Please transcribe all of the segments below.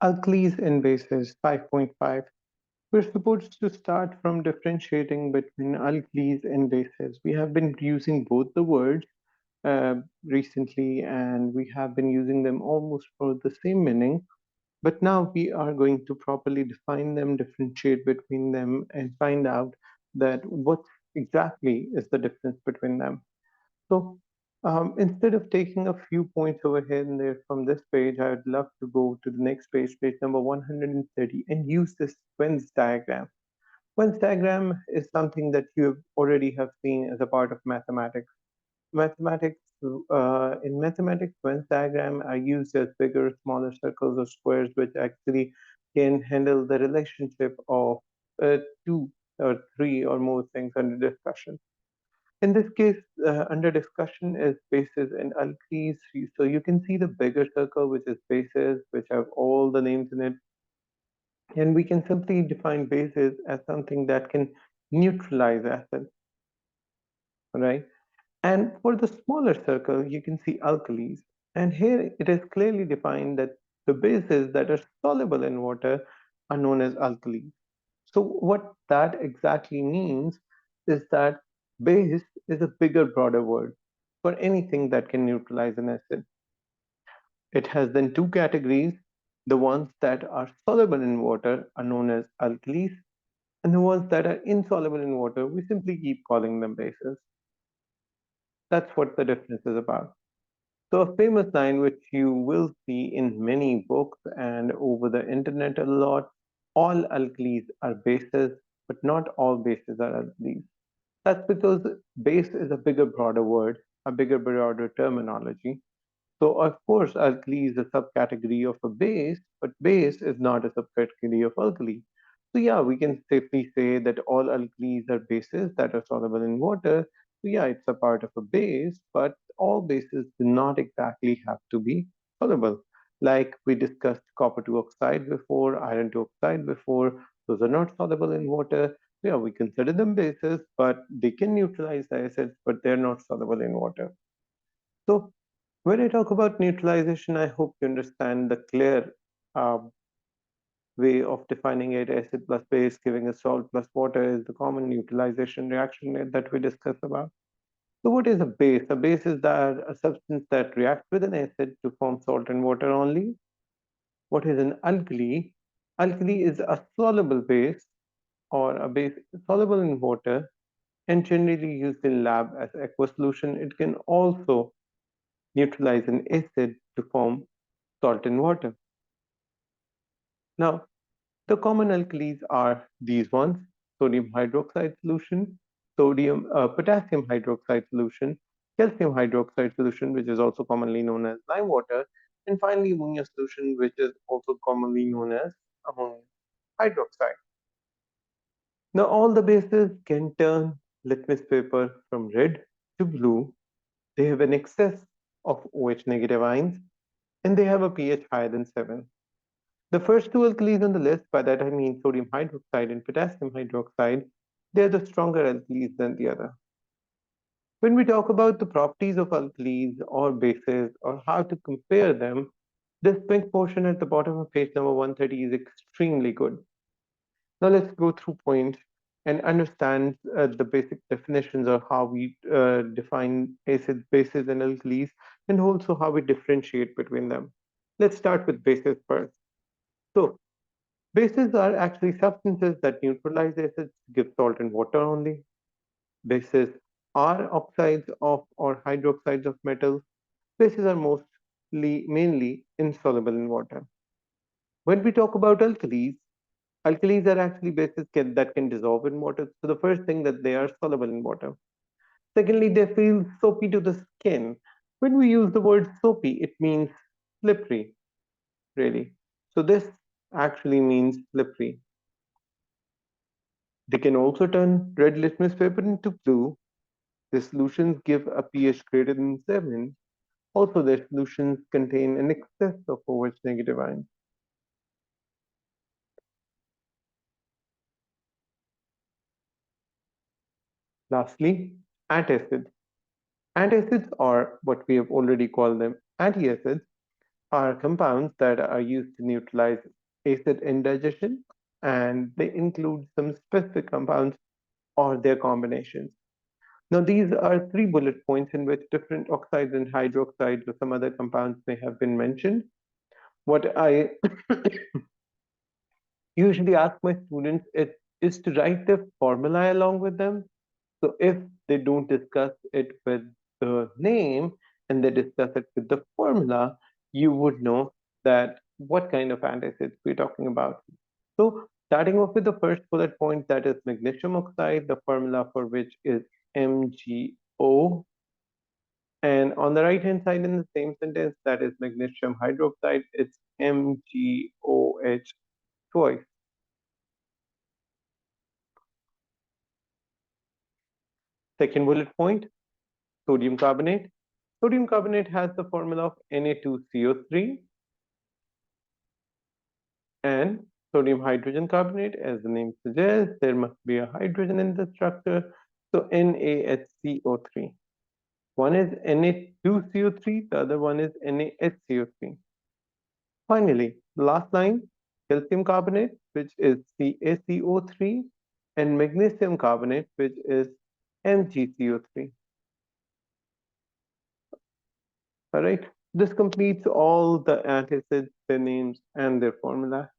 Alkalis and bases 5.5. We're supposed to start from differentiating between alkalis and bases. We have been using both the words recently, and we have been using them almost for the same meaning. But now we are going to properly define them, differentiate between them, and find out that what exactly is the difference between them. So instead of taking a few points over here and there from this page, I would love to go to the next page, page number 130, and use this Venn diagram. Venn diagram is something that you already have seen as a part of mathematics. Mathematics, in mathematics, Venn diagram are used as bigger, smaller circles or squares, which actually can handle the relationship of two or three or more things under discussion. In this case, under discussion is bases and alkenes. So you can see the bigger circle, which is bases, which have all the names in it. And we can simply define bases as something that can neutralize acids, right? And for the smaller circle, you can see alkalis. And here it is clearly defined that the bases that are soluble in water are known as alkalis. So what that exactly means is that base is a bigger, broader word for anything that can neutralize an acid. It has then two categories. The ones that are soluble in water are known as alkalis, and the ones that are insoluble in water, we simply keep calling them bases. That's what the difference is about. So, a famous line which you will see in many books and over the internet a lot, all alkalis are bases, but not all bases are alkalis. That's because base is a bigger, broader word, a bigger, broader terminology. So, of course, alkali is a subcategory of a base, but base is not a subcategory of alkali. So, yeah, we can safely say that all alkalis are bases that are soluble in water. So, yeah, it's a part of a base, but all bases do not exactly have to be soluble. Like we discussed copper 2 oxide before, iron 2 oxide before, those are not soluble in water. Yeah, we consider them bases, but they can neutralize the acids, but they're not soluble in water. So, when I talk about neutralization, I hope you understand the clear uh, way of defining it. Acid plus base giving a salt plus water is the common neutralization reaction that we discussed about. So, what is a base? A base is that a substance that reacts with an acid to form salt and water only. What is an alkali? Alkali is a soluble base or a base soluble in water and generally used in lab as aqueous solution. It can also neutralize an acid to form salt and water. Now, the common alkalis are these ones: sodium hydroxide solution, potassium hydroxide solution, calcium hydroxide solution, which is also commonly known as lime water, and finally ammonia solution, which is also commonly known as ammonium hydroxide. Now, all the bases can turn litmus paper from red to blue. They have an excess of OH negative ions and they have a pH higher than 7. The first two alkalis on the list, by that I mean sodium hydroxide and potassium hydroxide, they're the stronger alkalis than the other. When we talk about the properties of alkalis or bases or how to compare them, this pink portion at the bottom of page number 130 is extremely good. Now let's go through points and understand the basic definitions of how we define acids, bases, and alkalis, and also how we differentiate between them. Let's start with bases first. So, bases are actually substances that neutralize acids, give salt and water only. Bases are oxides of or hydroxides of metals. Bases are mainly insoluble in water. When we talk about alkalis are actually that can dissolve in water. So the first thing that they are soluble in water. Secondly, they feel soapy to the skin. When we use the word soapy, it means slippery, really. So this actually means slippery. They can also turn red litmus paper into blue. The solutions give a pH greater than 7. Also, their solutions contain an excess of OH negative ions. Lastly, antacids. Antacids are what we have already called them antiacids. are compounds that are used to neutralize acid indigestion, and they include some specific compounds or their combinations. Now, these are three bullet points in which different oxides and hydroxides or some other compounds may have been mentioned. What I usually ask my students is to write the formula along with them. So if they don't discuss it with the name and they discuss it with the formula, you would know that what kind of antacids we're talking about. So starting off with the first bullet point, that is magnesium oxide, the formula for which is MgO. And on the right hand side in the same sentence, that is magnesium hydroxide, it's MgOH twice. Second bullet point, sodium carbonate. Sodium carbonate has the formula of Na2CO3, and sodium hydrogen carbonate, as the name suggests, there must be a hydrogen in the structure, so NaHCO3. One is Na2CO3, the other one is NaHCO3. Finally, the last line, calcium carbonate, which is CaCO3, and magnesium carbonate, which is MgCO3. All right, this completes all the antacids, their names, and their formula.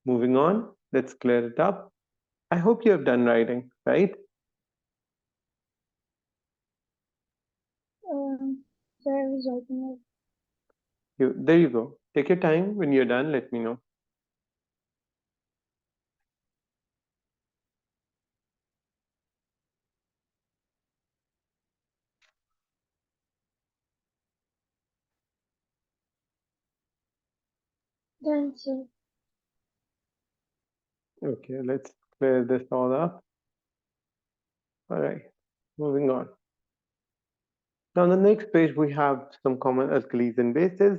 Moving on, let's clear it up. I hope you have done writing, right? Sir, I was writing There you go. Take your time. When you're done, let me know. it. Done, sir. Okay, let's clear this all up. All right, moving on. Now, on the next page, we have some common alkalis and bases.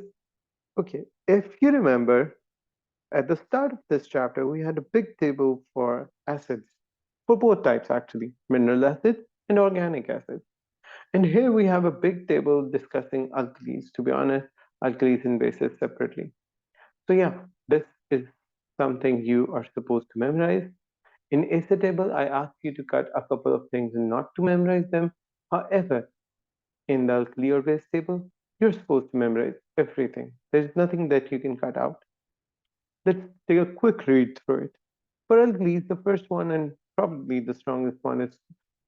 Okay, if you remember, at the start of this chapter, we had a big table for acids, for both types actually, mineral acids and organic acids. And here we have a big table discussing alkalis, to be honest, alkalis and bases separately. So yeah, this is something you are supposed to memorize. In essay table, I ask you to cut a couple of things and not to memorize them. However, in the alkali or base table, you're supposed to memorize everything. There's nothing that you can cut out. Let's take a quick read through it. For alkalis, the first one and probably the strongest one is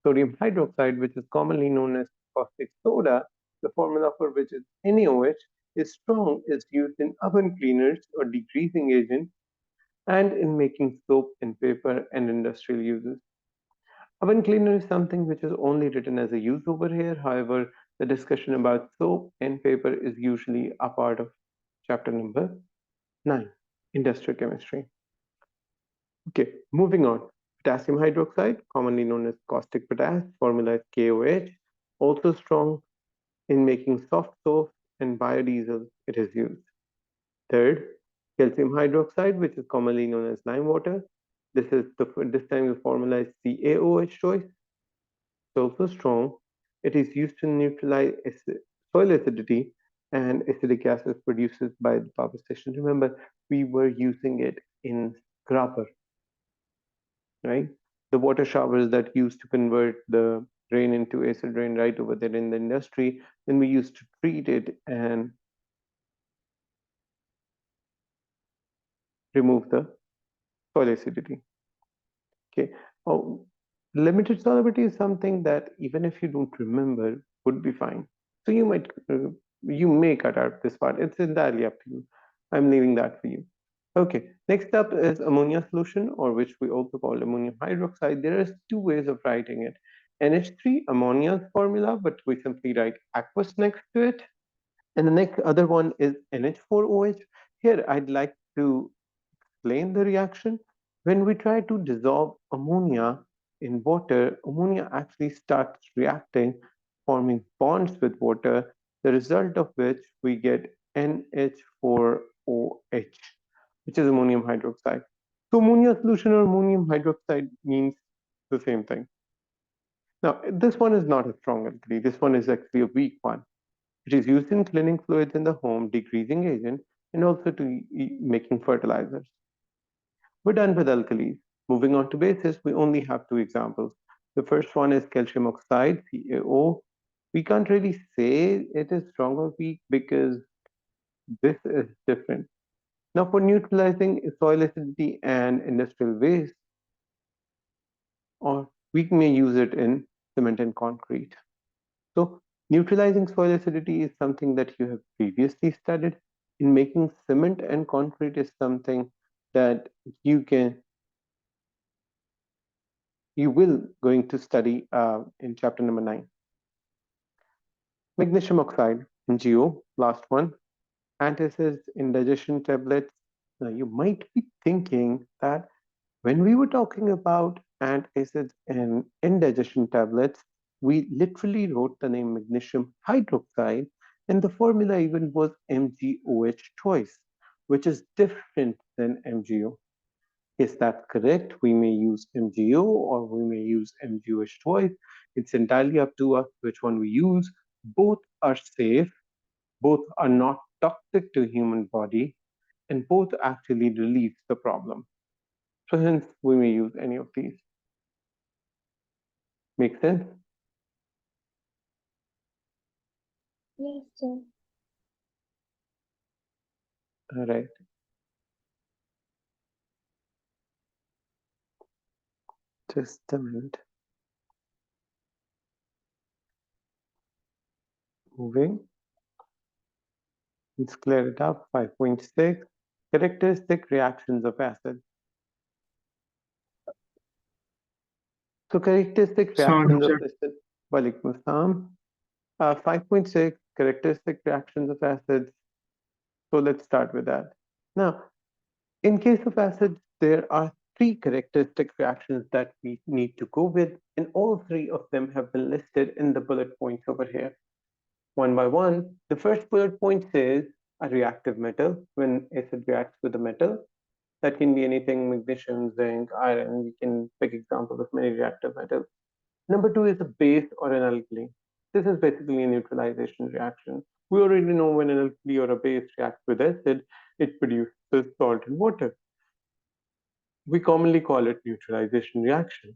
sodium hydroxide, which is commonly known as caustic soda. The formula for which is NaOH is strong, is used in oven cleaners or degreasing agents and in making soap and paper and industrial uses. Oven cleaner is something which is only written as a use over here. However, the discussion about soap and paper is usually a part of chapter number 9, industrial chemistry. Okay, moving on. Potassium hydroxide, commonly known as caustic potash, formula is KOH, also strong in making soft soap and biodiesel it is used. Third, calcium hydroxide, which is commonly known as lime water. This time the formula is CaOH choice. It's also strong. It is used to neutralize soil acidity and acidic gases produced by the power station. Remember, we were using it in scrubber, right? The water showers that used to convert the rain into acid rain right over there in the industry. Then we used to treat it and remove the soil acidity. Okay. Oh, limited solubility is something that even if you don't remember would be fine. So you may cut out this part. It's entirely up to you. I'm leaving that for you. Okay. Next up is ammonia solution, or which we also call ammonium hydroxide. There are two ways of writing it. NH3 ammonia formula, but we simply write aqueous next to it. And the next other one is NH4OH. Here, I'd like to explain the reaction. When we try to dissolve ammonia in water, ammonia actually starts reacting, forming bonds with water, the result of which we get NH4OH, which is ammonium hydroxide. So ammonia solution or ammonium hydroxide means the same thing. Now, this one is not a strong alkali. This one is actually a weak one. It is used in cleaning fluids in the home, degreasing agent, and also to making fertilizers. We're done with alkalis. Moving on to bases, we only have two examples. The first one is calcium oxide, CaO. We can't really say it is strong or weak because this is different. Now, for neutralizing soil acidity and industrial waste, or we may use it in cement and concrete. So, neutralizing soil acidity is something that you have previously studied. In making cement and concrete is something that you can you will going to study in chapter number 9. Magnesium oxide, MgO, last one. Antacids, indigestion tablets. Now you might be thinking that when we were talking about antacids and indigestion tablets, we literally wrote the name magnesium hydroxide, and the formula even was MgOH twice, which is different than MgO. Is that correct? We may use MgO or we may use MgOH twice. It's entirely up to us which one we use. Both are safe, both are not toxic to human body, and both actually relieves the problem. So hence we may use any of these. Make sense? Yes, sir. All right, just a minute. Moving. Let's clear it up. 5.6. Characteristic reactions of acid. So characteristic Sorry, reactions of sir. acid. Walaikum assalam. 5.6 characteristic reactions of acids. So let's start with that. Now, in case of acids, there are three characteristic reactions that we need to go with, and all three of them have been listed in the bullet points over here. One by one, the first bullet point says a reactive metal. When acid reacts with a metal, that can be anything, magnesium, zinc, iron. We can pick examples of many reactive metals. Number two is a base or an alkali. This is basically a neutralization reaction. We already know when an alkali or a base reacts with acid, it produces salt and water. We commonly call it neutralization reaction.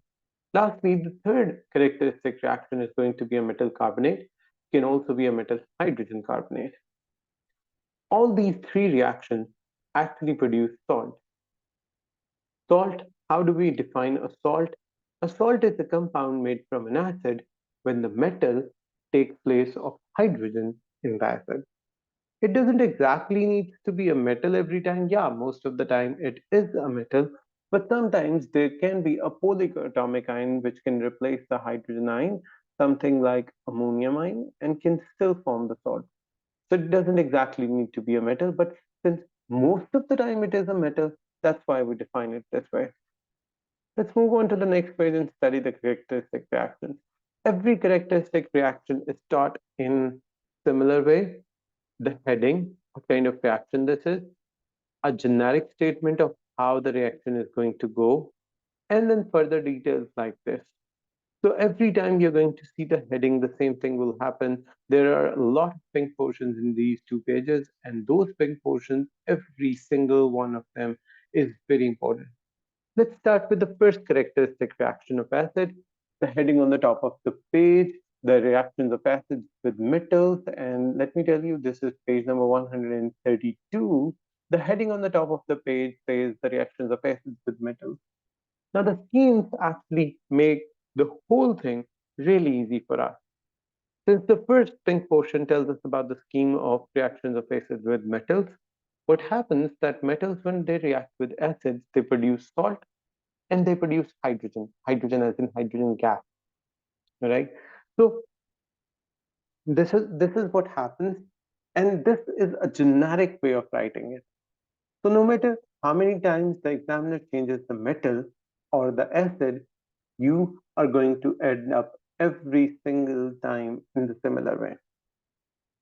Lastly, the third characteristic reaction is going to be a metal carbonate. It can also be a metal hydrogen carbonate. All these three reactions actually produce salt. Salt, how do we define a salt? A salt is a compound made from an acid when the metal takes place of hydrogen in the acid. It doesn't exactly need to be a metal every time. Yeah, most of the time it is a metal, but sometimes there can be a polyatomic ion which can replace the hydrogen ion, something like ammonium ion, and can still form the salt. So it doesn't exactly need to be a metal, but since most of the time it is a metal, that's why we define it this way. Let's move on to the next page and study the characteristic reactions. Every characteristic reaction is taught in similar way. The heading, what kind of reaction this is, a generic statement of how the reaction is going to go, and then further details like this. So every time you're going to see the heading, the same thing will happen. There are a lot of pink portions in these two pages, and those pink portions, every single one of them is very important. Let's start with the first characteristic reaction of acid, the heading on the top of the page, the reactions of acids with metals. And let me tell you, this is page number 132. The heading on the top of the page says the reactions of acids with metals. Now, the schemes actually make the whole thing really easy for us. Since the first pink portion tells us about the scheme of reactions of acids with metals, what happens that metals, when they react with acids, they produce salt and they produce hydrogen, hydrogen as in hydrogen gas, right? So this is what happens, and this is a generic way of writing it. So no matter how many times the examiner changes the metal or the acid, you are going to end up every single time in the similar way.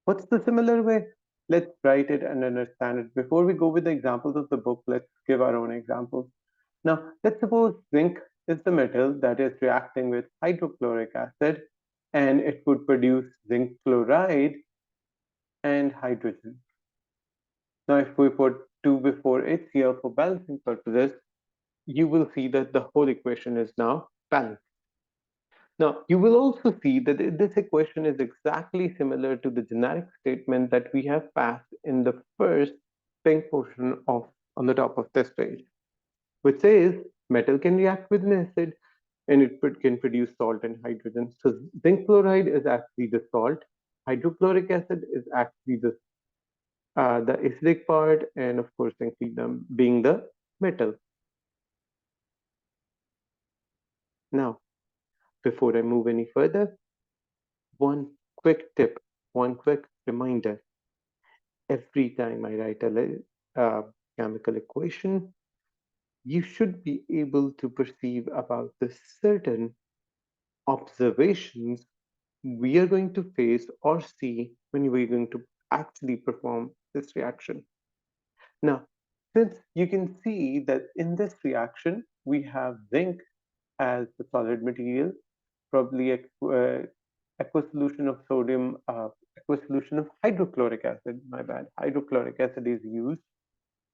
What's the similar way? Let's write it and understand it. Before we go with the examples of the book, let's give our own examples. Now, let's suppose zinc is the metal that is reacting with hydrochloric acid, and it would produce zinc chloride and hydrogen. Now, if we put 2 before it here for balancing purposes, you will see that the whole equation is now balanced. Now, you will also see that this equation is exactly similar to the generic statement that we have passed in the first pink portion of on the top of this page, which says metal can react with an acid and can produce salt and hydrogen. So zinc chloride is actually the salt, hydrochloric acid is actually the acidic part, and of course, zinc being the metal. Now, before I move any further, one quick tip, one quick reminder. Every time I write uh, chemical equation, you should be able to perceive about the certain observations we are going to face or see when we're going to actually perform this reaction. Now, since you can see that in this reaction, we have zinc as the solid material, probably aqueous solution of sodium, aqueous solution of hydrochloric acid, my bad, hydrochloric acid is used.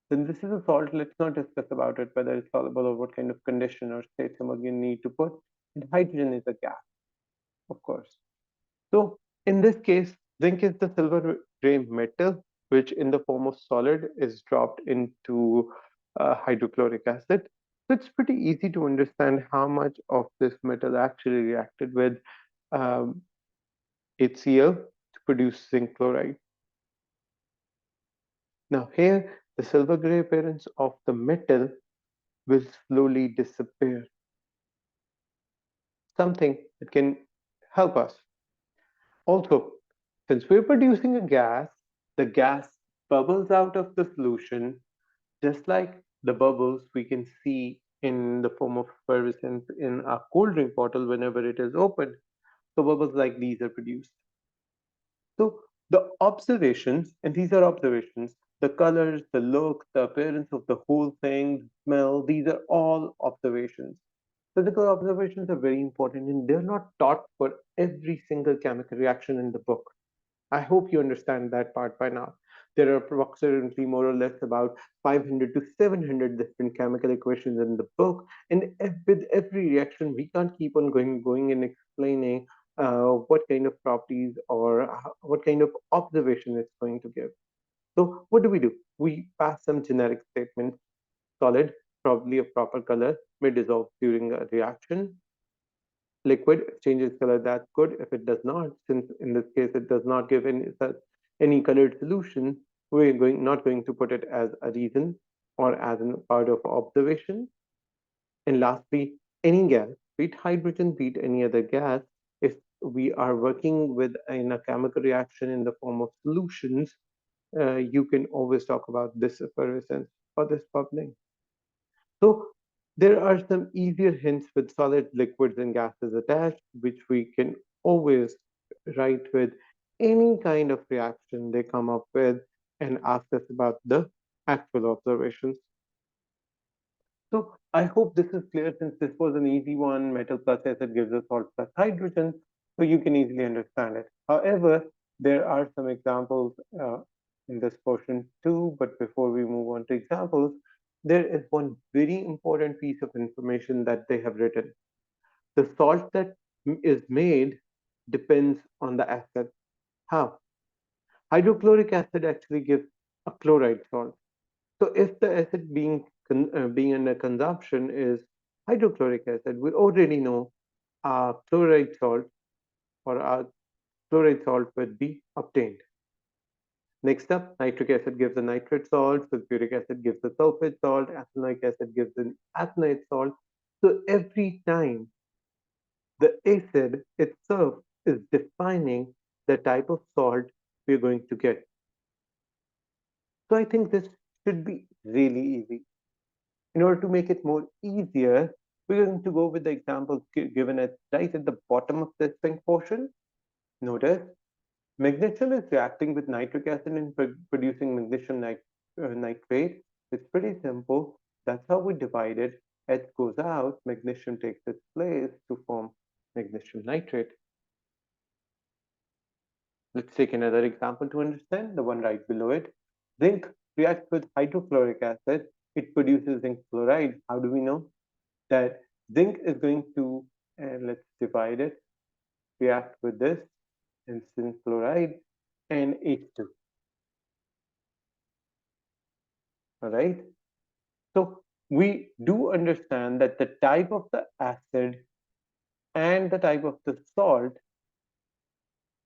Then this is a salt, let's not discuss about it, whether it's soluble or what kind of condition or state you need to put. And hydrogen is a gas, of course. So in this case, zinc is the silver gray metal, which in the form of solid is dropped into hydrochloric acid. So it's pretty easy to understand how much of this metal actually reacted with um, HCl to produce zinc chloride. Now here, the silver gray appearance of the metal will slowly disappear, something that can help us. Also, since we're producing a gas, the gas bubbles out of the solution, just like the bubbles we can see in the form of effervescence in a cold drink bottle whenever it is opened. So bubbles like these are produced. So the observations, and these are observations, the colors, the look, the appearance of the whole thing, the smell, these are all observations. Physical observations are very important and they're not taught for every single chemical reaction in the book. I hope you understand that part by now. There are approximately more or less about 500 to 700 different chemical equations in the book, and with every reaction, we can't keep on going and explaining what kind of properties or what kind of observation it's going to give. So, what do? We pass some generic statements. Solid, probably a proper color, may dissolve during a reaction. Liquid changes color, that's good. If it does not, since in this case it does not give any colored solution, we're not going to put it as a reason or as a part of observation. And lastly, any gas, be it hydrogen, be it any other gas, if we are working with in a chemical reaction in the form of solutions, you can always talk about this effervescence or this bubbling. So there are some easier hints with solid liquids and gases attached, which we can always write with any kind of reaction they come up with and ask us about the actual observations. So I hope this is clear since this was an easy one. Metal plus acid gives us salt plus hydrogen, so you can easily understand it. However, there are some examples in this portion too, but before we move on to examples, there is one very important piece of information that they have written. The salt that is made depends on the acid. How? Hydrochloric acid actually gives a chloride salt. So if the acid being under consumption is hydrochloric acid, we already know our chloride salt or our chloride salt would be obtained. Next up, nitric acid gives a nitrate salt, sulfuric acid gives a sulfate salt, ethanoic acid gives an ethanate salt. So every time the acid itself is defining the type of salt we're going to get. So I think this should be really easy. In order to make it more easier, we're going to go with the examples given right at the bottom of this pink portion. Notice magnesium is reacting with nitric acid and producing magnesium nitrate. It's pretty simple. That's how we divide it. H goes out, magnesium takes its place to form magnesium nitrate. Let's take another example to understand, the one right below it. Zinc reacts with hydrochloric acid. It produces zinc fluoride. How do we know? That zinc is going to, let's divide it, react with this and zinc fluoride and H2. All right. So we do understand that the type of the acid and the type of the salt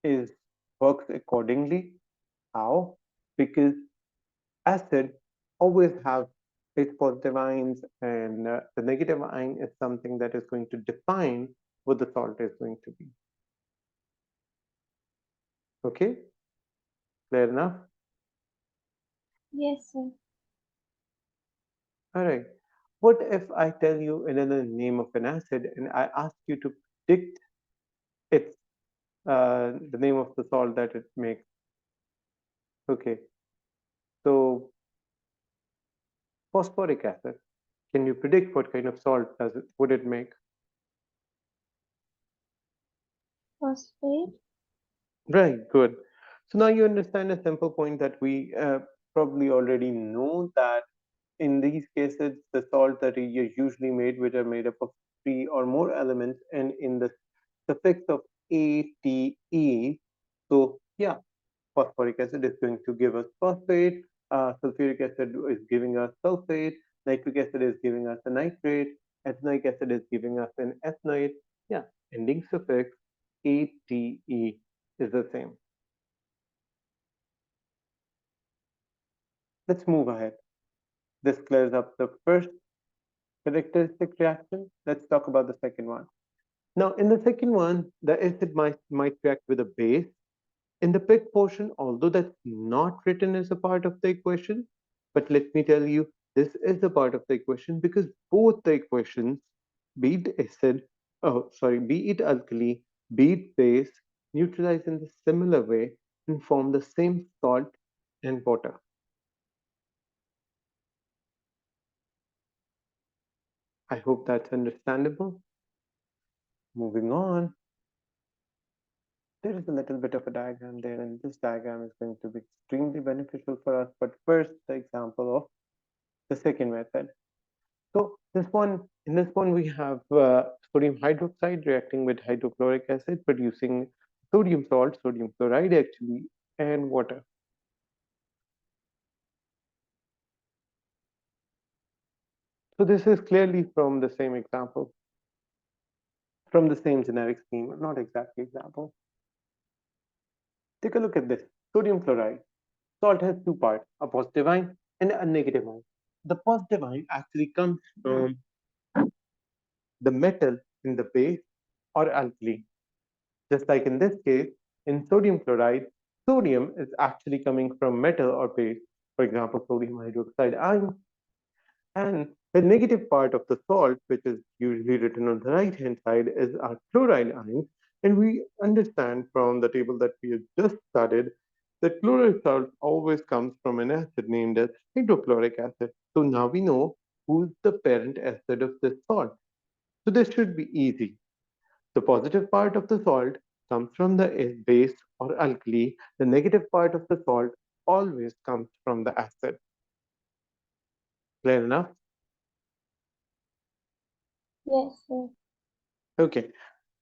is works accordingly. How? Because acid always have its positive ions, and the negative ion is something that is going to define what the salt is going to be. Okay, clear enough? Yes, sir. All right. What if I tell you another name of an acid and I ask you to predict its the name of the salt that it makes? Okay, so phosphoric acid. Can you predict what kind of salt would it make? Phosphate. Right, good. So now you understand a simple point that we probably already know, that in these cases, the salts that are usually made, which are made up of three or more elements, and in the suffix of ATE. So yeah, phosphoric acid is going to give us phosphate, sulfuric acid is giving us sulfate, nitric acid is giving us a nitrate, ethanoic acid is giving us an ethanoate. Yeah, ending suffix ATE is the same. Let's move ahead. This clears up the first characteristic reaction. Let's talk about the second one. Now, in the second one, the acid might react with a base. In the pig portion, although that's not written as a part of the equation, but let me tell you, this is a part of the equation because both the equations, be it acid, oh, sorry, be it alkali, be it base, neutralize in the similar way and form the same salt and water. I hope that's understandable. Moving on, there is a little bit of a diagram there, and this diagram is going to be extremely beneficial for us. But first, the example of the second method. So in this one, we have sodium hydroxide reacting with hydrochloric acid, producing sodium salt, sodium chloride actually, and water. So this is clearly from the same example, from the same generic scheme, not exactly example. Take a look at this. Sodium chloride. Salt has two parts, a positive ion and a negative ion. The positive ion actually comes from the metal in the base or alkali. Just like in this case, in sodium chloride, sodium is actually coming from metal or base, for example, sodium hydroxide ion. And the negative part of the salt, which is usually written on the right hand side, is our chloride ions. And we understand from the table that we have just studied that chloride salt always comes from an acid named as hydrochloric acid. So now we know who's the parent acid of this salt. So this should be easy. The positive part of the salt comes from the base or alkali. The negative part of the salt always comes from the acid. Clear enough? Yes, sir. Okay.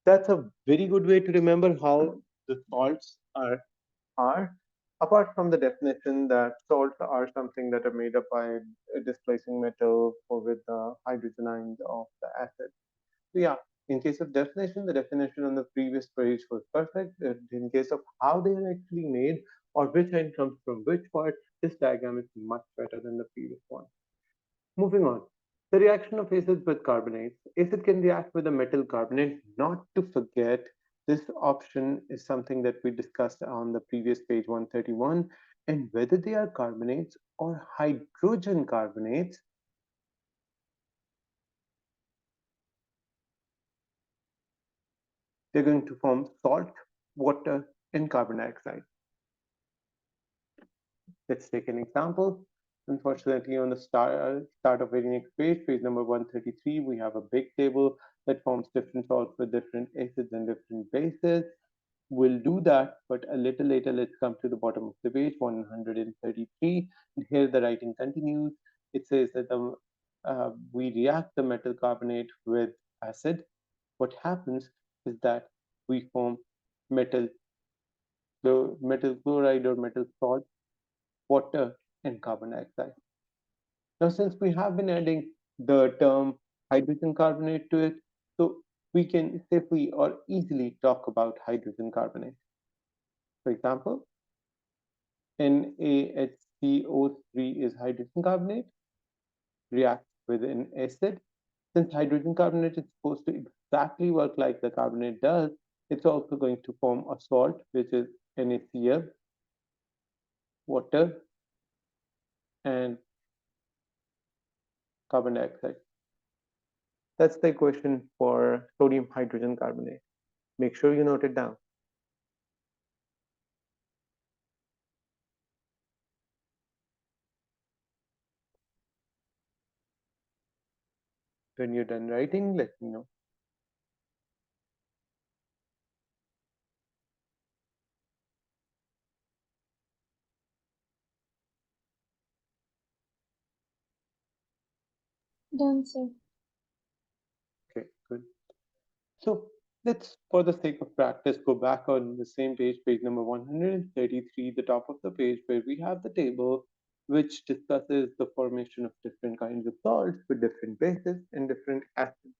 That's a very good way to remember how the salts are. Apart from the definition that salts are something that are made up by displacing metal or with the hydrogen ions of the acid. So yeah, in case of definition, the definition on the previous page was perfect. In case of how they are actually made or which end comes from which part, this diagram is much better than the previous one. Moving on. The reaction of acids with carbonates. Acid can react with a metal carbonate. Not to forget, this option is something that we discussed on the previous page 131. And whether they are carbonates or hydrogen carbonates, they're going to form salt, water, and carbon dioxide. Let's take an example. Unfortunately, on the start of very next page, page number 133, we have a big table that forms different salts with different acids and different bases. We'll do that, but a little later. Let's come to the bottom of the page, 133. And here the writing continues. It says that we react the metal carbonate with acid. What happens is that we form metal, metal chloride or metal salt, water, and carbon dioxide. Now, since we have been adding the term hydrogen carbonate to it, so we can safely or easily talk about hydrogen carbonate. For example, NaHCO3 is hydrogen carbonate, reacts with an acid. Since hydrogen carbonate is supposed to exactly work like the carbonate does, it's also going to form a salt, which is NaCl, water, and carbon dioxide. That's the equation for sodium hydrogen carbonate. Make sure you note it down. When you're done writing, let me know. Done, sir. Okay, good. So let's, for the sake of practice, go back on the same page, page number 133, the top of the page, where we have the table which discusses the formation of different kinds of salts with different bases and different acids.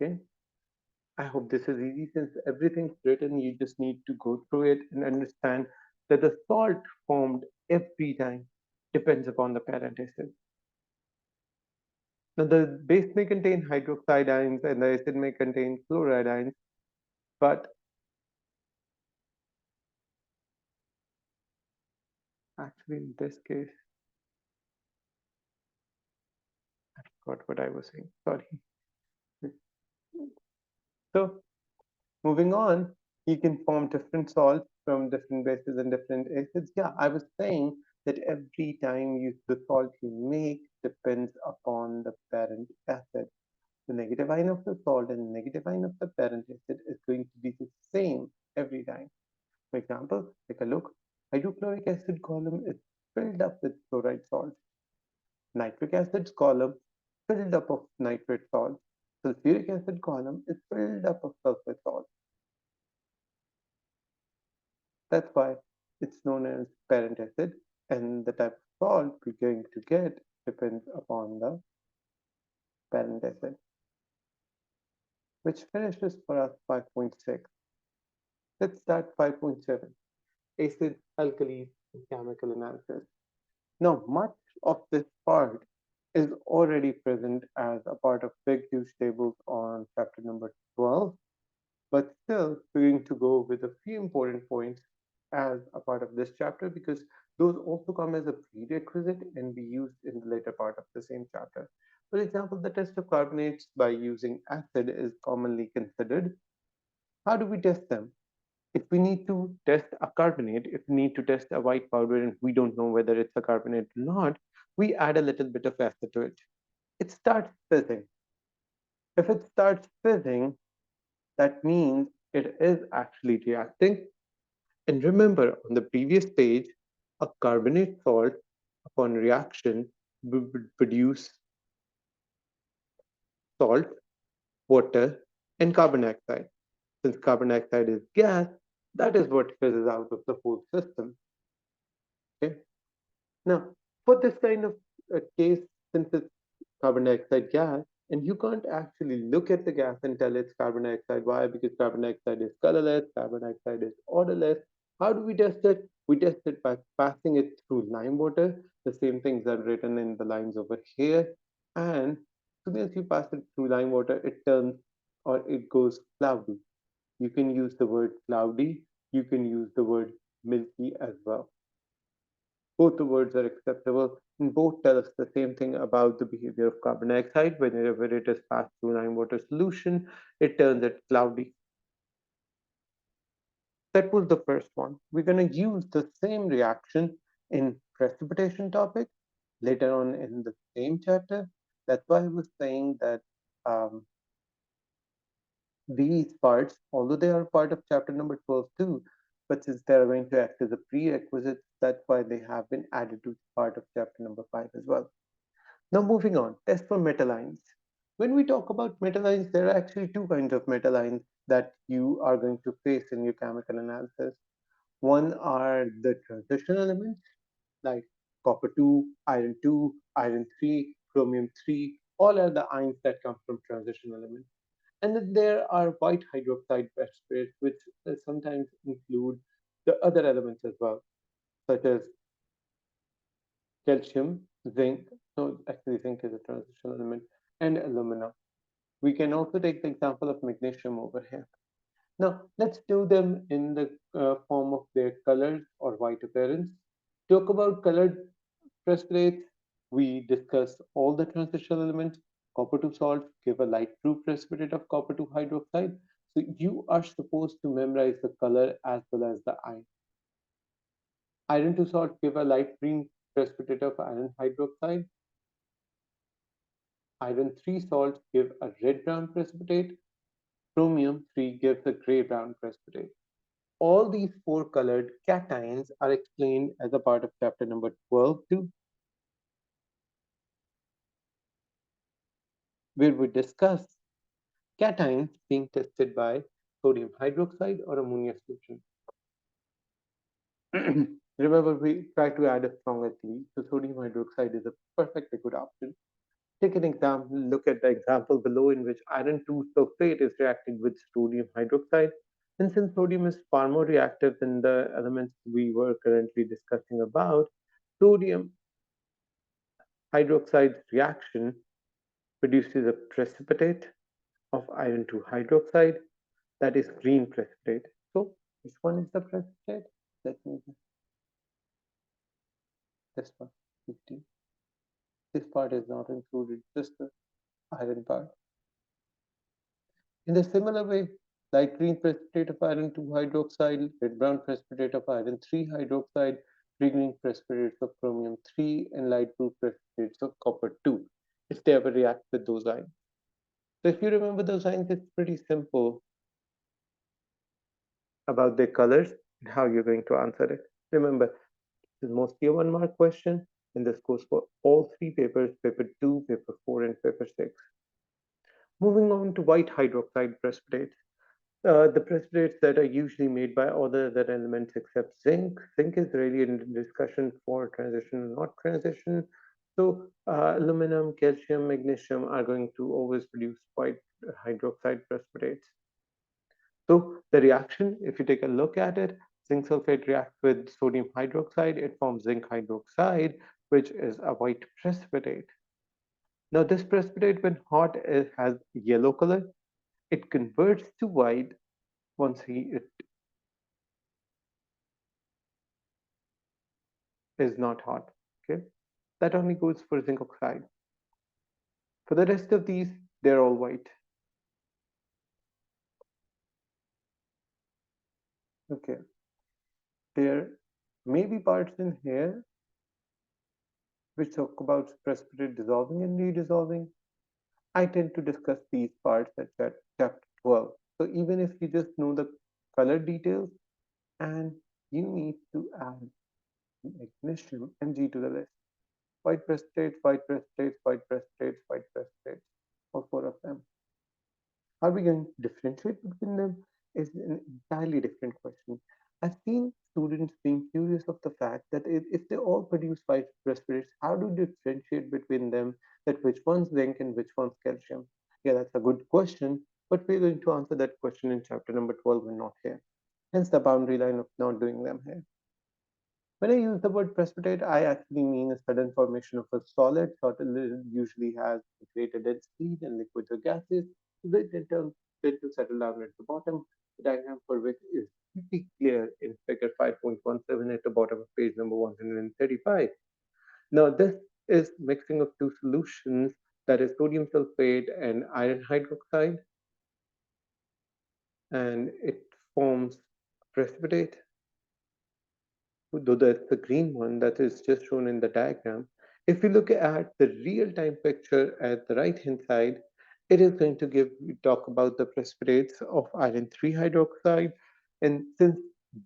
Okay, I hope this is easy since everything's written. You just need to go through it and understand that the salt formed every time depends upon the parent acid. Now, the base may contain hydroxide ions and the acid may contain chloride ions, but actually, in this case, I forgot what I was saying. Sorry. So, moving on, you can form different salts from different bases and different acids. Yeah, I was saying that every time the salt you make depends upon the parent acid. The negative ion of the salt and the negative ion of the parent acid is going to be the same every time. For example, take a look. Hydrochloric acid column is filled up with chloride salt. Nitric acid's column filled up of nitrate salt. Sulfuric acid column is filled up of sulfur salt. That's why it's known as parent acid, and the type of salt we're going to get depends upon the parent acid, which finishes for us 5.6. Let's start 5.7. Acids, alkalis, and chemical analysis. Now, much of this part is already present as a part of big, huge tables on chapter number 12, but still, we're going to go with a few important points as a part of this chapter because those also come as a prerequisite and be used in the later part of the same chapter. For example, the test of carbonates by using acid is commonly considered. How do we test them? If we need to test a carbonate, if we need to test a white powder and we don't know whether it's a carbonate or not, we add a little bit of acid to it. It starts fizzing. If it starts fizzing, that means it is actually reacting. And remember, on the previous page, a carbonate salt, upon reaction, would produce salt, water, and carbon dioxide. Since carbon dioxide is gas, that is what fizzes out of the whole system. Okay. Now, for this kind of case, since it's carbon dioxide gas, and you can't actually look at the gas and tell it's carbon dioxide. Why? Because carbon dioxide is colorless, carbon dioxide is odorless. How do we test it? We test it by passing it through lime water. The same things are written in the lines over here. And as soon as you pass it through lime water, it turns or it goes cloudy. You can use the word cloudy. You can use the word milky as well. Both the words are acceptable and both tell us the same thing about the behavior of carbon dioxide. Whenever it is passed through lime water solution, it turns it cloudy. That was the first one. We're going to use the same reaction in precipitation topic later on in the same chapter. That's why I was saying that um, these parts, although they are part of chapter number 12 too, but since they're going to act as a prerequisite, that's why they have been added to part of chapter number 5 as well. Now, moving on, test for metalines. When we talk about metalines, there are actually two kinds of metalines that you are going to face in your chemical analysis. One are the transition elements like copper 2, iron 2, iron 3, chromium 3, all are the ions that come from transition elements. And then there are white hydroxide precipitate, which sometimes include the other elements as well, such as calcium, zinc. No, actually, zinc is a transition element, and alumina. We can also take the example of magnesium over here. Now, let's do them in the form of their colors or white appearance. Talk about colored precipitates. We discuss all the transition elements. Copper 2 salts give a light blue precipitate of copper 2 hydroxide. So you are supposed to memorize the color as well as the ion. Iron 2 salt give a light green precipitate of iron hydroxide. Iron 3 salts give a red brown precipitate. Chromium 3 gives a gray brown precipitate. All these four colored cations are explained as a part of chapter number 12 too, where we discuss cations being tested by sodium hydroxide or ammonia solution. Remember, we try to add a strong alkali, so sodium hydroxide is a perfectly good option. Take an example, look at the example below in which iron 2 sulfate is reacting with sodium hydroxide. And since sodium is far more reactive than the elements we were currently discussing about, sodium hydroxide's reaction produces a precipitate of iron 2 hydroxide that is green precipitate. So, which one is the precipitate? Let me this one, 50. This part is not included, just the iron part. In a similar way, light green precipitate of iron 2 hydroxide, red brown precipitate of iron 3 hydroxide, green precipitates of chromium 3, and light blue precipitates of copper 2, if they ever react with those ions. So if you remember those ions, it's pretty simple about their colors and how you're going to answer it. Remember, this is mostly a 1 mark question, and this goes for all three papers, paper 2, paper 4, and paper 6. Moving on to white hydroxide precipitates. The precipitates that are usually made by other than elements except zinc. Zinc is really in discussion for transition and not transition. So aluminum, calcium, magnesium are going to always produce white hydroxide precipitates. So the reaction, if you take a look at it, zinc sulfate reacts with sodium hydroxide. It forms zinc hydroxide, which is a white precipitate. Now this precipitate, when hot, it has yellow color. It converts to white once it is not hot. Okay, that only goes for zinc oxide. For the rest of these, they're all white. Okay, there may be parts in here which talk about precipitate dissolving and redissolving. I tend to discuss these parts at chapter 12. So even if you just know the color details and you need to add magnesium Mg to the list. White precipitates, white precipitates, white precipitates, white precipitates, all four of them. How are we going to differentiate between them is an entirely different question. I've seen students being curious of the fact that if they all produce white precipitates, how do you differentiate between them, that which one's zinc and which one's calcium? Yeah, that's a good question, but we're going to answer that question in chapter number 12 and not here. Hence the boundary line of not doing them here. When I use the word precipitate, I actually mean a sudden formation of a solid. Solid usually has greater density than liquids or gases, which in turn tend to settle down at the bottom. The diagram for which is pretty clear in figure 5.17 at the bottom of page number 135. Now, this is mixing of two solutions, that is sodium sulfate and iron hydroxide, and it forms precipitate, though that's the green one that is just shown in the diagram. If we look at the real-time picture at the right-hand side, it is going to give talk about the precipitates of iron 3 hydroxide. And since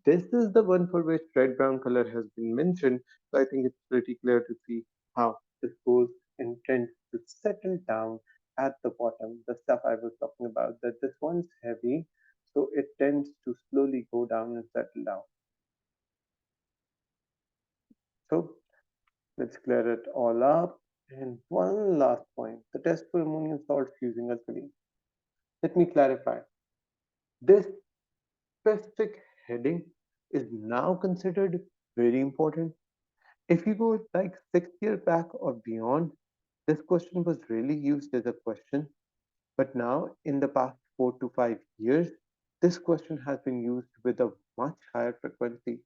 this is the one for which red-brown color has been mentioned, so I think it's pretty clear to see how this goes and tends to settle down at the bottom. The stuff I was talking about, that this one's heavy, so it tends to slowly go down and settle down. So let's clear it all up. And one last point, the test for ammonium salts using alkali. Let me clarify. This specific heading is now considered very important. If you go like 6 years back or beyond, this question was really used as a question. But now, in the past 4 to 5 years, this question has been used with a much higher frequency,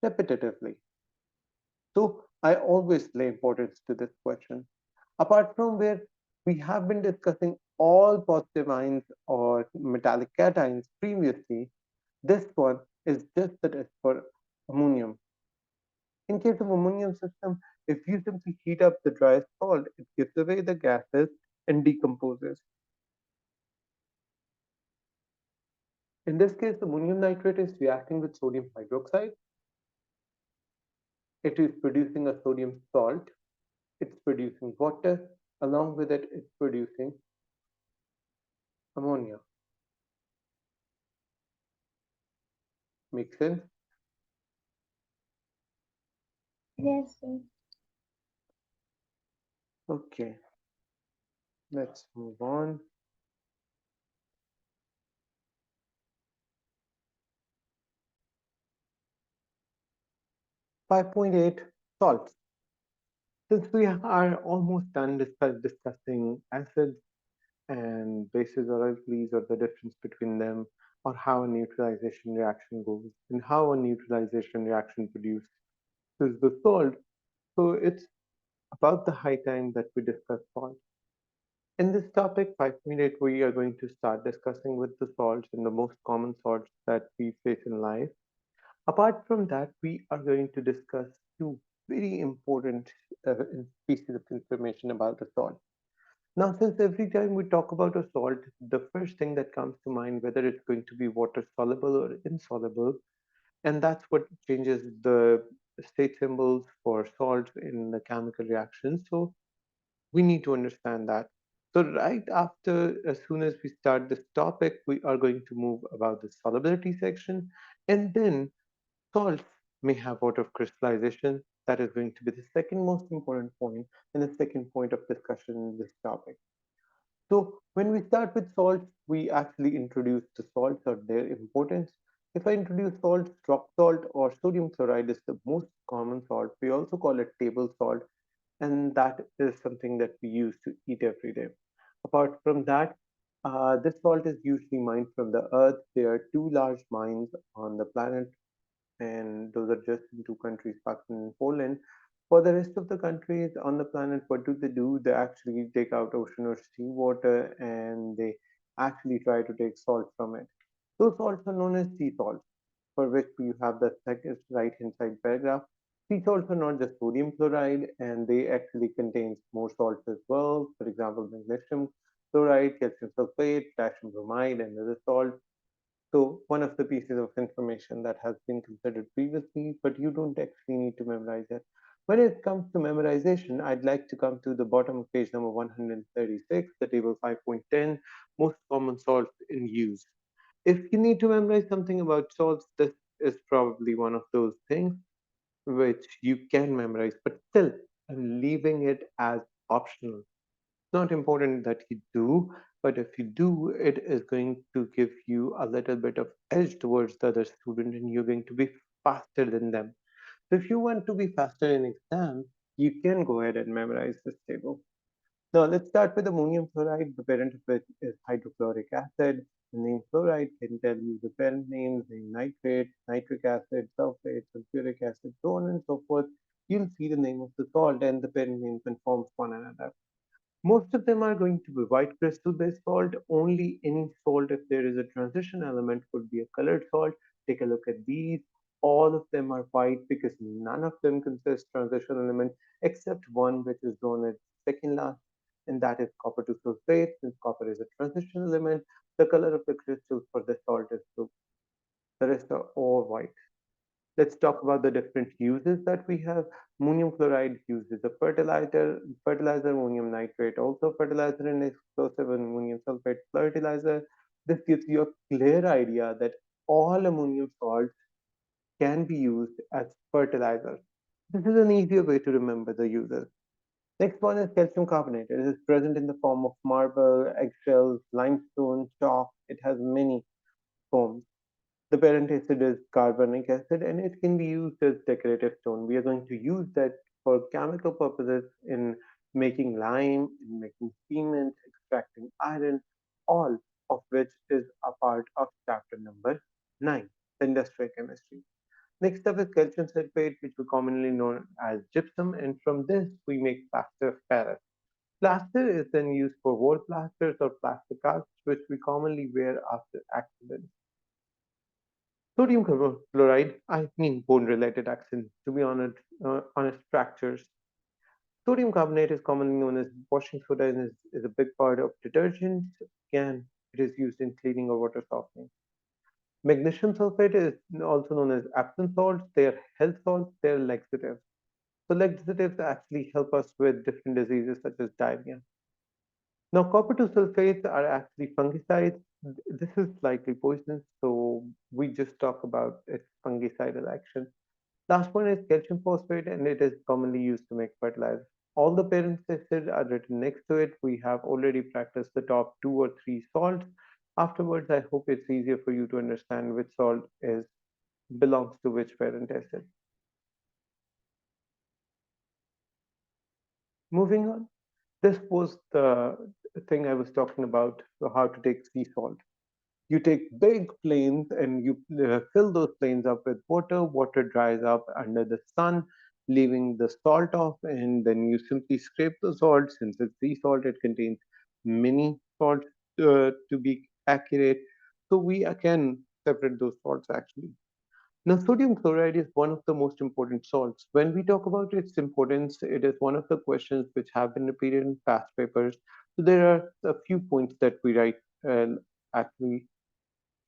repetitively. So I always lay importance to this question. Apart from where we have been discussing all positive ions or metallic cations previously, this one is just the test for ammonium. In case of ammonium system, if you simply heat up the dry salt, it gives away the gases and decomposes. In this case, ammonium nitrate is reacting with sodium hydroxide. It is producing a sodium salt. It's producing water. Along with it, it's producing ammonia. Make sense? Yes, sir. Okay, let's move on. 5.8 salts. Since we are almost done discussing acids and bases or alkalis or the difference between them, or how a neutralization reaction goes, and how a neutralization reaction produces the salt, so it's about the high time that we discuss salt. In this topic, 5.8, we are going to start discussing with the salts and the most common salts that we face in life. Apart from that, we are going to discuss two very important pieces of information about the salt. Now, since every time we talk about a salt, the first thing that comes to mind, whether it's going to be water soluble or insoluble, and that's what changes the state symbols for salts in the chemical reaction. So we need to understand that. So right after, as soon as we start this topic, we are going to move about the solubility section, and then salts may have water crystallization. That is going to be the second most important point and the second point of discussion in this topic. So when we start with salts, we actually introduce the salts or their importance. If I introduce salts, rock salt or sodium chloride is the most common salt. We also call it table salt, and that is something that we use to eat every day. Apart from that, this salt is usually mined from the earth. There are two large mines on the planet, and those are just in two countries, Pakistan and Poland. For the rest of the countries on the planet, what do they do? They actually take out ocean or seawater and they actually try to take salt from it. Those salts are known as sea salts, for which we have the second right hand side paragraph. Sea salts are not just sodium chloride, and they actually contain more salts as well. For example, magnesium chloride, calcium sulfate, potassium bromide, and other salts. So one of the pieces of information that has been considered previously, but you don't actually need to memorize it. When it comes to memorization, I'd like to come to the bottom of page number 136, the table 5.10, most common salts in use. If you need to memorize something about salts, this is probably one of those things which you can memorize, but still, I'm leaving it as optional. Not important that you do, but if you do, it is going to give you a little bit of edge towards the other student and you're going to be faster than them. So if you want to be faster in exam, you can go ahead and memorize this table. Now let's start with ammonium chloride. The parent of it is hydrochloric acid. The name chloride can tell you the parent names, name nitrate, nitric acid, sulfate, sulfuric acid, so on and so forth. You'll see the name of the salt and the parent name conforms one another. Most of them are going to be white crystal based salt. Only any salt, if there is a transition element, could be a colored salt. Take a look at these. All of them are white because none of them consist transition element except one which is known as second last, and that is copper to sulfate. Since copper is a transition element, the color of the crystals for the salt is blue. The rest are all white. Let's talk about the different uses that we have. Ammonium chloride used as a fertilizer, ammonium nitrate, also fertilizer and explosive, and ammonium sulfate fertilizer. This gives you a clear idea that all ammonium salts can be used as fertilizer. This is an easier way to remember the uses. Next one is calcium carbonate. It is present in the form of marble, eggshells, limestone, chalk. It has many forms. The parent acid is carbonic acid and it can be used as decorative stone. We are going to use that for chemical purposes in making lime, in making cement, extracting iron, all of which is a part of chapter number 9, the industrial chemistry. Next up is calcium sulfate, which is commonly known as gypsum, and from this we make plaster of Paris. Plaster is then used for wall plasters or plaster casts, which we commonly wear after accidents. Sodium chloride, I mean bone-related accidents, to be honest, fractures. Sodium carbonate is commonly known as washing soda and is a big part of detergents. Again, it is used in cleaning or water softening. Magnesium sulfate is also known as Epsom salts. They are health salts, they are laxatives. So laxatives actually help us with different diseases such as diarrhea. Now, copper 2 sulfates are actually fungicides. This is slightly poisonous, so we just talk about its fungicidal action. Last one is calcium phosphate, and it is commonly used to make fertilizer. All the parent acids are written next to it. We have already practiced the top two or three salts. Afterwards, I hope it's easier for you to understand which salt is belongs to which parent acid. Moving on, this was the thing I was talking about, how to take sea salt. You take big planes and you fill those planes up with water. Water dries up under the sun, leaving the salt off, and then you simply scrape the salt. Since it's sea salt, it contains many salts to be accurate. So we can separate those salts actually. Now, sodium chloride is one of the most important salts. When we talk about its importance, it is one of the questions which have been repeated in past papers. So there are a few points that we actually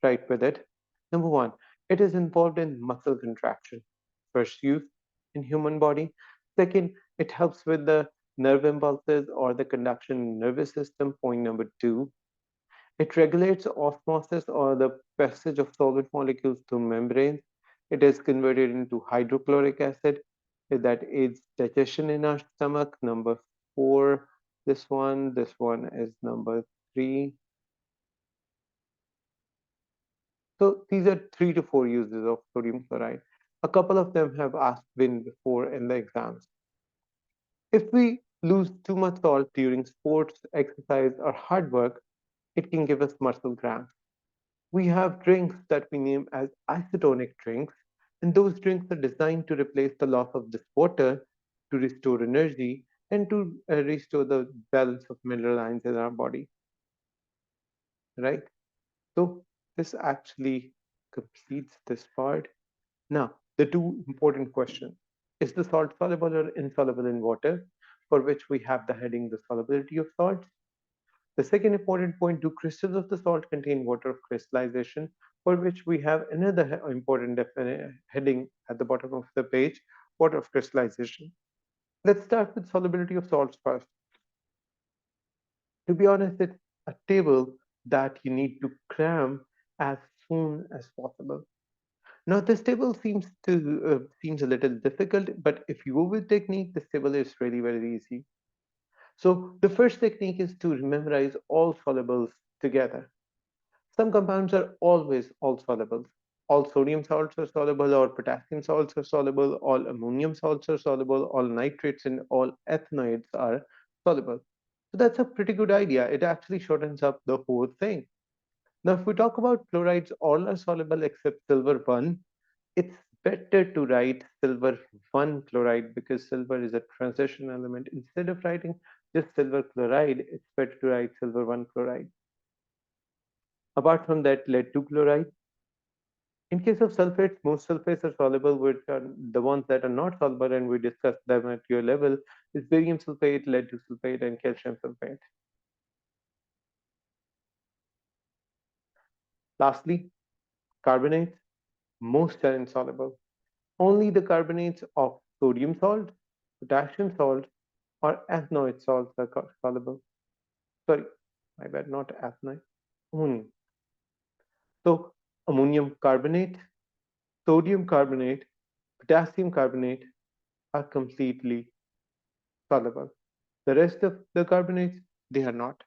write with it. Number one, it is involved in muscle contraction, first use in human body. Second, it helps with the nerve impulses or the conduction in nervous system. Point number two, it regulates osmosis or the passage of solvent molecules through membranes. It is converted into hydrochloric acid that aids digestion in our stomach. Number four, this one is number three. So these are 3 to 4 uses of sodium chloride. A couple of them have asked been before in the exams. If we lose too much salt during sports, exercise, or hard work, it can give us muscle cramps. We have drinks that we name as isotonic drinks, and those drinks are designed to replace the loss of this water, to restore energy, and to restore the balance of mineral ions in our body, right? So this actually completes this part. Now, the two important questions. Is the salt soluble or insoluble in water? For which we have the heading, the solubility of salts. The second important point, do crystals of the salt contain water of crystallization? For which we have another important heading at the bottom of the page, water of crystallization. Let's start with solubility of salts first. To be honest, it's a table that you need to cram as soon as possible. Now, this table seems a little difficult, but if you go with technique, this table is really very easy. So the first technique is to memorize all solubles together. Some compounds are always all soluble. All sodium salts are soluble, all potassium salts are soluble, all ammonium salts are soluble, all nitrates and all ethanoids are soluble. So that's a pretty good idea. It actually shortens up the whole thing. Now, if we talk about chlorides, all are soluble except silver 1. It's better to write silver 1 chloride because silver is a transition element. Instead of writing just silver chloride, it's better to write silver 1 chloride. Apart from that, lead 2 chloride, In case of sulfates, most sulfates are soluble, which are the ones that are not soluble, and we discussed them at your level, is barium sulfate, lead sulfate, and calcium sulfate. Lastly, carbonates, most are insoluble. Only the carbonates of sodium salt, potassium salt, or ethanoid salts are soluble. Sorry, my bad, not ethanoid, ammonium. So, ammonium carbonate, sodium carbonate, potassium carbonate are completely soluble. The rest of the carbonates, they are not.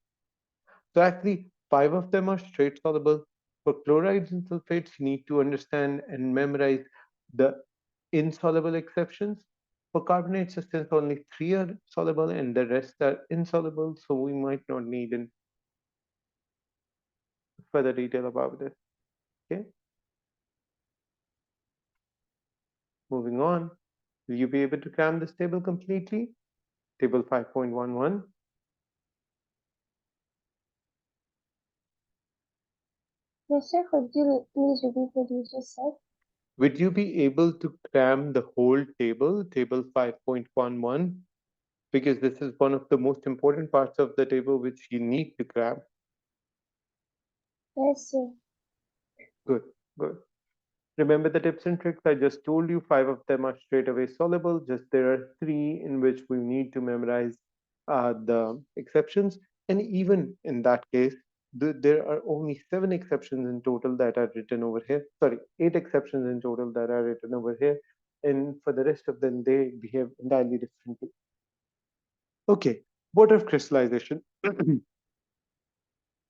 So actually, five of them are straight soluble. For chlorides and sulfates, you need to understand and memorize the insoluble exceptions. For carbonate systems, only three are soluble and the rest are insoluble, so we might not need in further detail about this. Okay, moving on. Will you be able to cram this table completely? Table 5.11. Yes, sir. Could you please repeat what you just said? Would you be able to cram the whole table, table 5.11? Because this is one of the most important parts of the table which you need to cram. Yes, sir. Good, good. Remember the tips and tricks I just told you? Five of them are straight away soluble. Just there are three in which we need to memorize the exceptions. And even in that case, there are only seven exceptions in total that are written over here. Sorry, eight exceptions in total that are written over here. And for the rest of them, they behave entirely differently. Okay, water crystallization.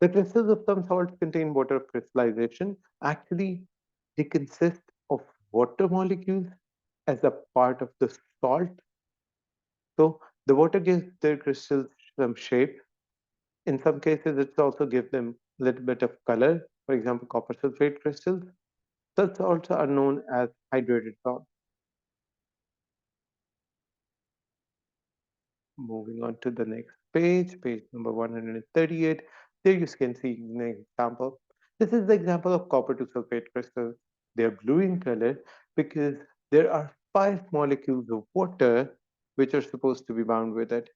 The crystals of some salts contain water crystallization. Actually, they consist of water molecules as a part of the salt. So the water gives their crystals some shape. In some cases, it also gives them a little bit of color. For example, copper sulfate crystals. Such salts are known as hydrated salts. Moving on to the next page, page number 138. There you can see an example. This is the example of copper to sulfate crystals. They are blue in color because there are five molecules of water which are supposed to be bound with it.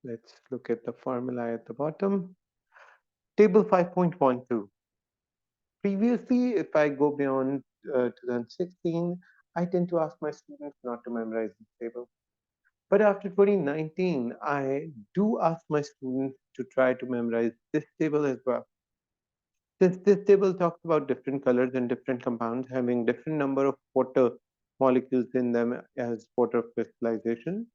Let's look at the formula at the bottom. Table 5.12. Previously, if I go beyond 2016, I tend to ask my students not to memorize this table. But after 2019, I do ask my students to try to memorize this table as well. This table talks about different colors and different compounds having different number of water molecules in them as water crystallization.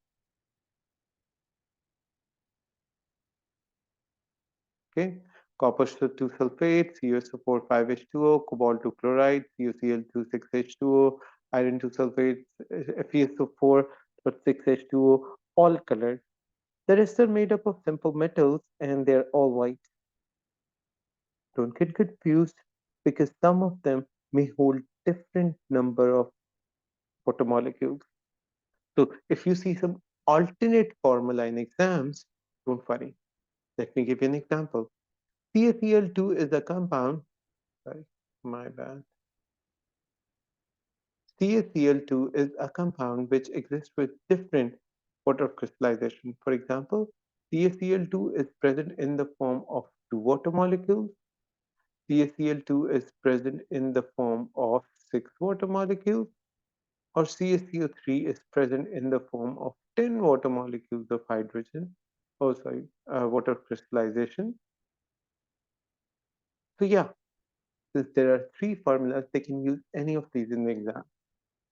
Okay, copper 2 sulfate, CuSO4 5H2O, cobalt 2 chloride, CuCl2 6H2O, iron 2 sulfate, FeSO4 6H2O, all colored. The rest are made up of simple metals and they're all white. Don't get confused because some of them may hold different number of water molecules. So if you see some alternate formula in exams, don't worry. Let me give you an example. CaCl2 is a compound, sorry, my bad. CaCl2 is a compound which exists with different water crystallization. For example, CaCl2 is present in the form of two water molecules. CaCl2 is present in the form of six water molecules, or CaCO3 is present in the form of 10 water molecules of hydrogen, water crystallization. So yeah, since there are three formulas, they can use any of these in the exam.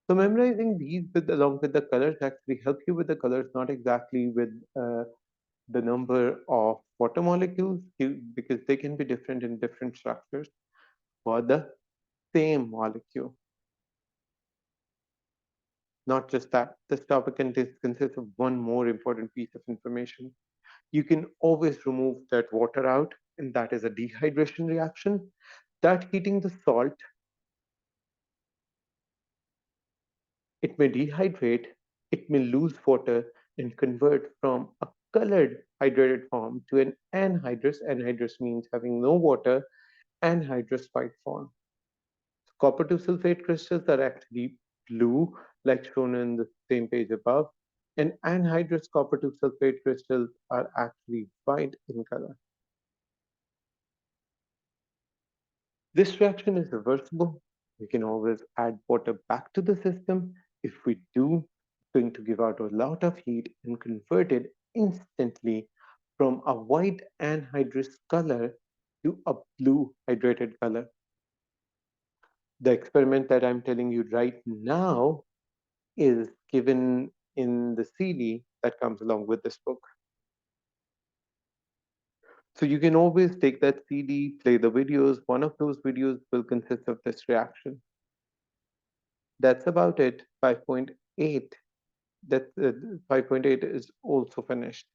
So memorizing these along with the colors actually help you with the colors, not exactly with the number of water molecules, because they can be different in different structures for the same molecule. Not just that, this topic consists of one more important piece of information. You can always remove that water out, and that is a dehydration reaction. That heating the salt, it may dehydrate, it may lose water and convert from a colored hydrated form to an anhydrous. Anhydrous means having no water, anhydrous white form. Copper 2 sulfate crystals are actually blue, like shown in the same page above, and anhydrous copper 2 sulfate crystals are actually white in color. This reaction is reversible. We can always add water back to the system. If we do, it's going to give out a lot of heat and convert it instantly from a white anhydrous color to a blue hydrated color. The experiment that I'm telling you right now is given in the CD that comes along with this book. So you can always take that CD, play the videos. One of those videos will consist of this reaction. That's about it. 5.8. That 5.8 is also finished.